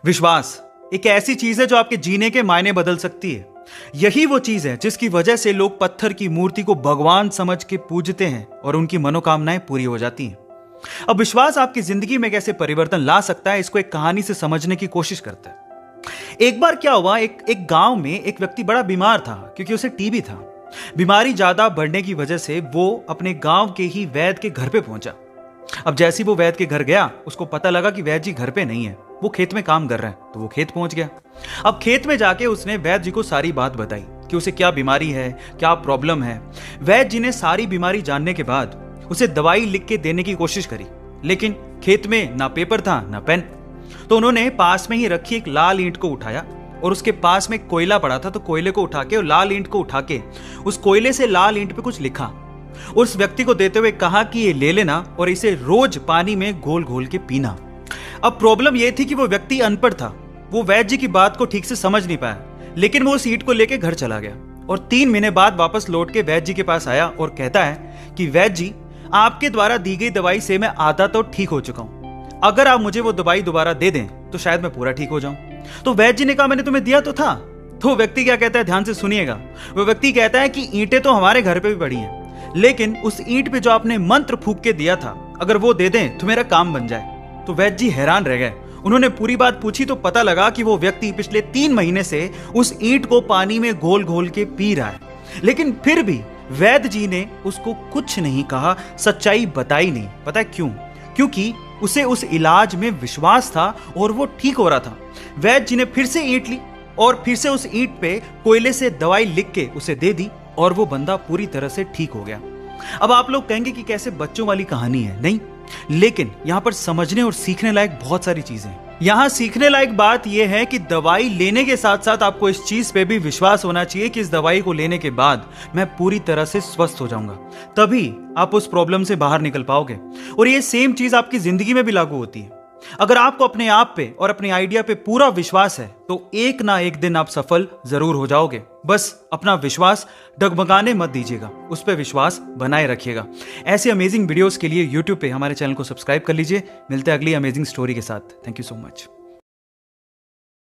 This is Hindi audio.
विश्वास एक ऐसी चीज है जो आपके जीने के मायने बदल सकती है। यही वो चीज है जिसकी वजह से लोग पत्थर की मूर्ति को भगवान समझ के पूजते हैं और उनकी मनोकामनाएं पूरी हो जाती हैं। अब विश्वास आपकी जिंदगी में कैसे परिवर्तन ला सकता है, इसको एक कहानी से समझने की कोशिश करते हैं। एक बार क्या हुआ, एक गांव में एक व्यक्ति बड़ा बीमार था क्योंकि उसे टीबी था। बीमारी ज्यादा बढ़ने की वजह से वो अपने गांव के ही वैद्य के घर पे पहुंचा। अब जैसे ही वो वैद्य के घर गया, उसको पता लगा कि वैद्य जी घर पे नहीं है, वो खेत में काम कर रहे हैं। तो वो खेत पहुंच गया। अब खेत में जाके उसने वैद्य जी को सारी बात बताई कि उसे क्या बीमारी है, क्या प्रॉब्लम है। वैद्य जी ने सारी बीमारी जानने के बाद उसे दवाई लिख के देने की कोशिश करी, लेकिन खेत में ना पेपर था ना पेन। तो उन्होंने पास में ही रखी एक लाल ईंट को उठाया और उसके पास में कोयला पड़ा था, तो कोयले को उठा के और लाल ईंट को उठा के उस कोयले से लाल ईंट पे कुछ लिखा। उस व्यक्ति को देते हुए कहा कि ये ले लेना और इसे रोज पानी में घोल घोल के पीना। अब प्रॉब्लम यह थी कि वो व्यक्ति अनपढ़ था, वो वैद्य जी की बात को ठीक से समझ नहीं पाया, लेकिन वो उस ईंट को लेकर घर चला गया और 3 महीने बाद वापस लौट के वैद्य जी के पास आया और कहता है कि वैद्य जी, आपके द्वारा दी गई दवाई से मैं आधा तो ठीक हो चुका हूं। अगर आप मुझे वो दवाई दोबारा दे दें तो शायद मैं पूरा ठीक हो जाऊं। तो वैद्य जी ने कहा, मैंने तुम्हें दिया तो था। तो व्यक्ति क्या कहता है, ध्यान से सुनिएगा। वो व्यक्ति कहता है कि ईंटें तो हमारे घर पे भी पड़ी हैं, लेकिन उस ईंट पे जो आपने मंत्र फूंक के दिया था, अगर वो दे दें तो मेरा काम बन जाए। तो वैद्य जी हैरान रह गए। उन्होंने पूरी बात पूछी तो पता लगा कि वो व्यक्ति पिछले 3 महीने से उस ईंट को पानी में घोल घोल के पी रहा है, लेकिन फिर भी वैद्य जी ने उसको कुछ नहीं कहा, सच्चाई बताई नहीं। पता है क्यों? क्योंकि उसे उस इलाज में विश्वास था और वो ठीक हो रहा था। वैद्य जी ने फिर से ईंट ली और फिर से उस ईंट पे कोयले से दवाई लिख के उसे दे दी और वो बंदा पूरी तरह से ठीक हो गया। अब आप लोग कहेंगे कि कैसे बच्चों वाली कहानी है। नहीं, लेकिन यहां पर समझने और सीखने लायक बहुत सारी चीजें हैं। यहां सीखने लायक बात यह है कि दवाई लेने के साथ साथ आपको इस चीज पे भी विश्वास होना चाहिए कि इस दवाई को लेने के बाद मैं पूरी तरह से स्वस्थ हो जाऊंगा, तभी आप उस प्रॉब्लम से बाहर निकल पाओगे। और ये सेम चीज आपकी जिंदगी में भी लागू होती है। अगर आपको अपने आप पे और अपने आइडिया पे पूरा विश्वास है तो एक ना एक दिन आप सफल जरूर हो जाओगे। बस अपना विश्वास डगमगाने मत दीजिएगा, उस पर विश्वास बनाए रखिएगा। ऐसे अमेजिंग वीडियोस के लिए YouTube पे हमारे चैनल को सब्सक्राइब कर लीजिए। मिलते हैं अगली अमेजिंग स्टोरी के साथ। Thank you so much.